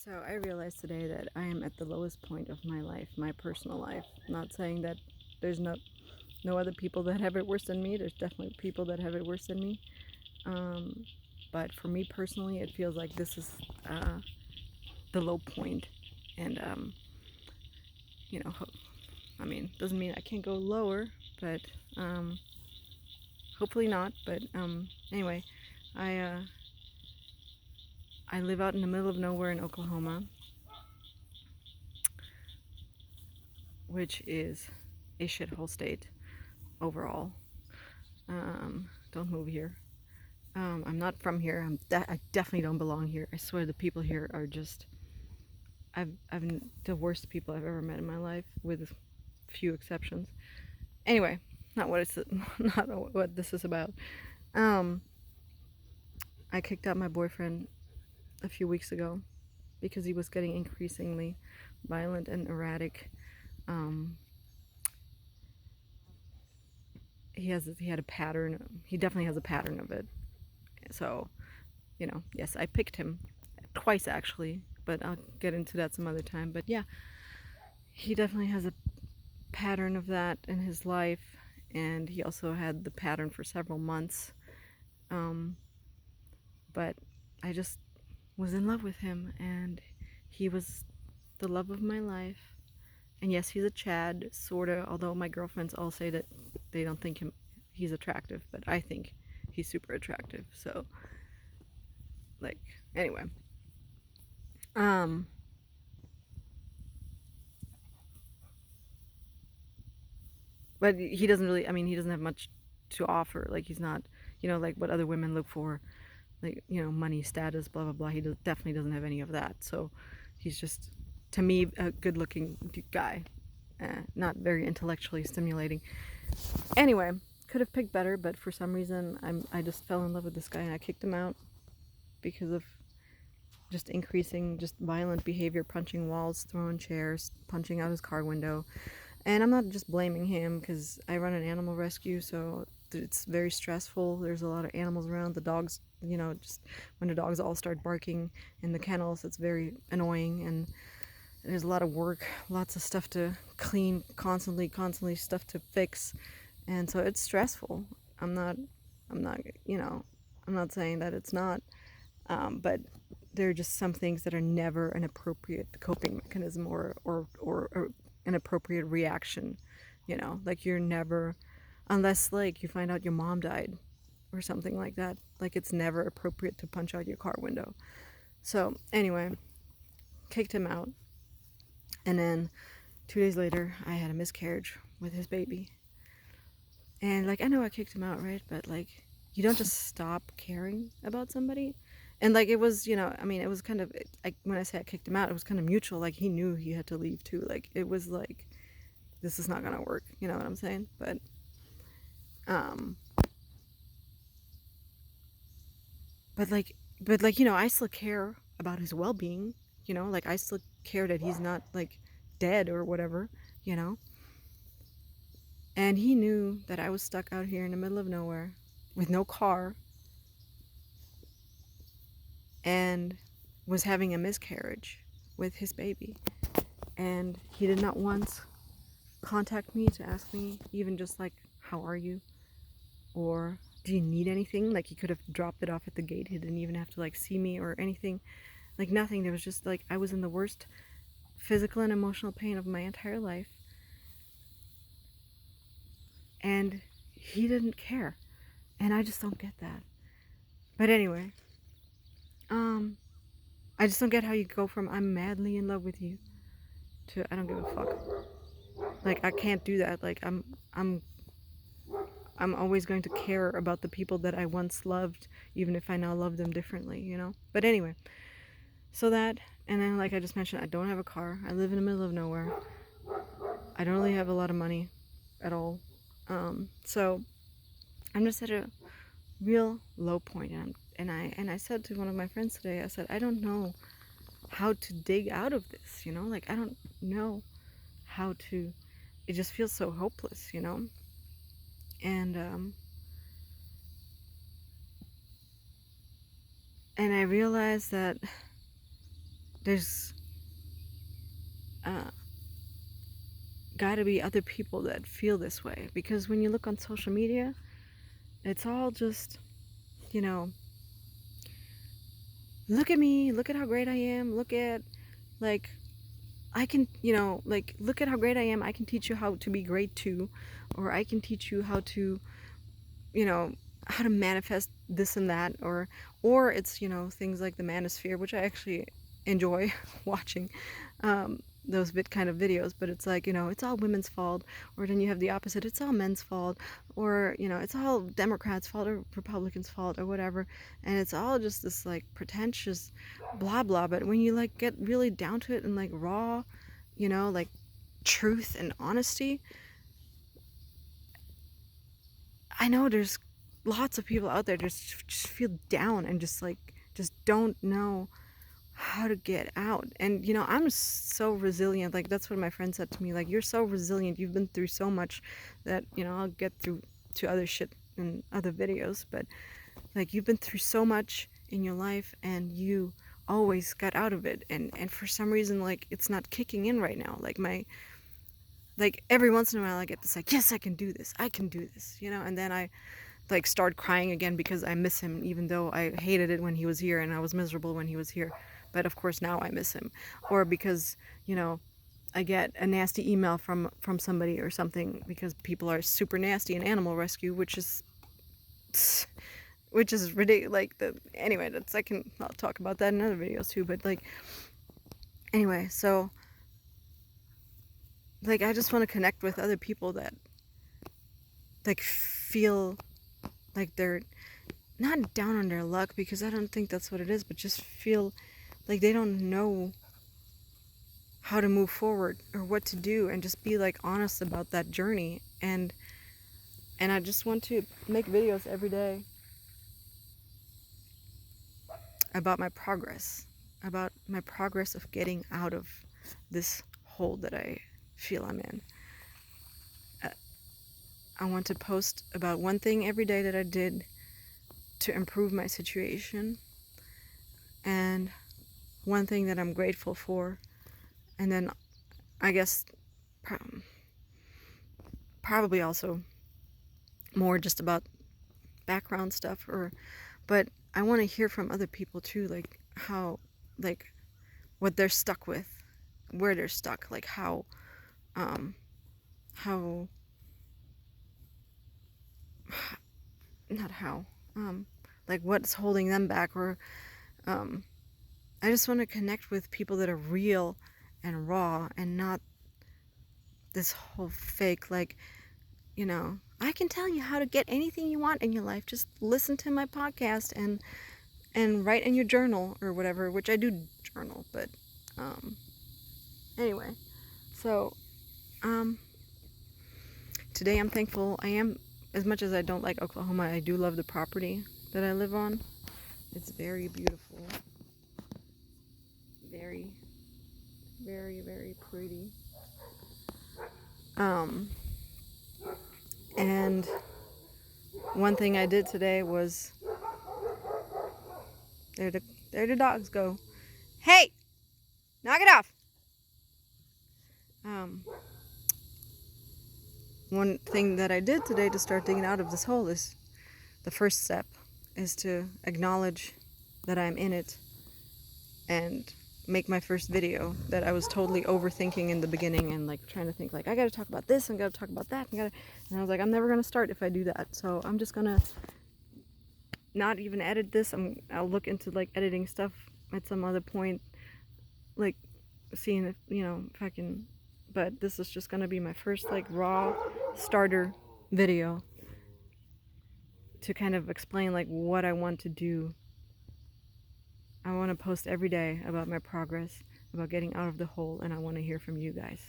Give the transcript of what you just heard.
So I realized today that I am at the lowest point of my life, my personal life. Not saying that there's no other people that have it worse than me. There's definitely people that have it worse than me. Um, but for me personally, it feels like this is uh, the low point. And you know, I mean, doesn't mean I can't go lower, but um, hopefully not. But anyway, I uh, I live out in the middle of nowhere in Oklahoma, which is a shithole state overall. Don't move here. I'm not from here. I definitely don't belong here. I swear the people here are just. I've the worst people I've ever met in my life, with few exceptions. Anyway, not what it's not what this is about. Um, I kicked out my boyfriend a few weeks ago because he was getting increasingly violent and erratic. Um, he had a pattern. He definitely has a pattern of it. So, yes, I picked him twice actually, but I'll get into that some other time. But yeah, he definitely has a pattern of that in his life, and he also had the pattern for several months. Um, but I just was in love with him, and he was the love of my life. And yes, he's a Chad, sorta, although my girlfriends all say that they don't think he's attractive, but I think he's super attractive. So, like, anyway. Um, but he doesn't really, I mean, he doesn't have much to offer. Like, he's not, like what other women look for, like, money, status, blah, blah, blah. Definitely doesn't have any of that. So he's just, to me, a good looking guy. Not very intellectually stimulating. Anyway, could have picked better, but for some reason, I just fell in love with this guy and I kicked him out because of just increasing, just violent behavior, punching walls, throwing chairs, punching out his car window. And I'm not just blaming him because I run an animal rescue, so it's very stressful. There's a lot of animals around. The dogs, just when the dogs all start barking in the kennels, it's very annoying. And there's a lot of work, lots of stuff to clean, constantly stuff to fix. And so it's stressful. I'm not, I'm not, I'm not saying that it's not, but there are just some things that are never an appropriate coping mechanism or an appropriate reaction. Like you're never, unless like you find out your mom died or something like that, like it's never appropriate to punch out your car window. So anyway, kicked him out, and then 2 days later I had a miscarriage with his baby. And like, I know I kicked him out, right? But like, you don't just stop caring about somebody. And like, it was, I mean, it was kind of, when I say I kicked him out, it was kind of mutual. Like, he knew he had to leave too. Like, it was like, this is not gonna work. You know what I'm saying? Um, but like, I still care about his well-being. Like I still care that he's not like dead or whatever. You know. And he knew that I was stuck out here in the middle of nowhere with no car and was having a miscarriage with his baby. And he did not once contact me to ask me, even just like, how are you? Or do you need anything? Like, he could have dropped it off at the gate. He didn't even have to like see me or anything. Like, nothing. There was just like, I was in the worst physical and emotional pain of my entire life. And he didn't care. And I just don't get that. But anyway, I just don't get how you go from I'm madly in love with you to I don't give a fuck. Like, I can't do that. Like, I'm always going to care about the people that I once loved, even if I now love them differently. But anyway, so that, and then like I just mentioned, I don't have a car. I live in the middle of nowhere. I don't really have a lot of money at all. So I'm just at a real low point, and I said to one of my friends today, I said, I don't know how to dig out of this. Like, I don't know how to. It just feels so hopeless. And and I realized that there's uh, got to be other people that feel this way, because when you look on social media, it's all just, you know, look at me, look at how great I am, look at, like, I can, like, look at how great I am, I can teach you how to be great too, or I can teach you how to, you know, how to manifest this and that, or it's, things like the manosphere, which I actually enjoy watching, those kind of videos, but it's like, it's all women's fault, or then you have the opposite, it's all men's fault, or, it's all Democrats' fault or Republicans' fault or whatever, and it's all just this like pretentious blah blah. But when you like get really down to it and like raw, like truth and honesty, I know there's lots of people out there just feel down and just don't know how to get out. And I'm so resilient. Like, that's what my friend said to me, like, you're so resilient, you've been through so much that I'll get through to other shit in other videos, but like, you've been through so much in your life and you always got out of it, and for some reason, like, it's not kicking in right now. Like every once in a while I get this like, yes, I can do this, and then I like start crying again because I miss him, even though I hated it when he was here and I was miserable when he was here. But of course now I miss him. Or because, I get a nasty email from somebody or something, because people are super nasty in animal rescue, which is ridiculous. Like, anyway, I'll talk about that in other videos too, but like, anyway, so like, I just want to connect with other people that like feel like they're not down on their luck, because I don't think that's what it is, but just feel like they don't know how to move forward or what to do, and just be like honest about that journey. And I just want to make videos every day about my progress of getting out of this hole that I feel I'm in. I want to post about one thing every day that I did to improve my situation, and one thing that I'm grateful for, and then I guess probably also more just about background stuff, but I want to hear from other people too, like how, like, what they're stuck with, where they're stuck, like how not how, like, what's holding them back, or I just want to connect with people that are real and raw, and not this whole fake, like, I can tell you how to get anything you want in your life. Just listen to my podcast and write in your journal or whatever, which I do journal, but anyway. So today I'm thankful. I am, as much as I don't like Oklahoma, I do love the property that I live on. It's very beautiful. Very, very, very pretty. And one thing I did today was, there the dogs go. Hey, knock it off. One thing that I did today to start digging out of this hole is, the first step is to acknowledge that I'm in it, and make my first video that I was totally overthinking in the beginning, and like trying to think like, I gotta talk about this, and gotta talk about that, and I was like, I'm never gonna start if I do that. So I'm just gonna not even edit this. I'll look into like editing stuff at some other point, like seeing if if I can, but this is just gonna be my first like raw starter video to kind of explain like what I want to do. I want to post every day about my progress, about getting out of the hole, and I want to hear from you guys.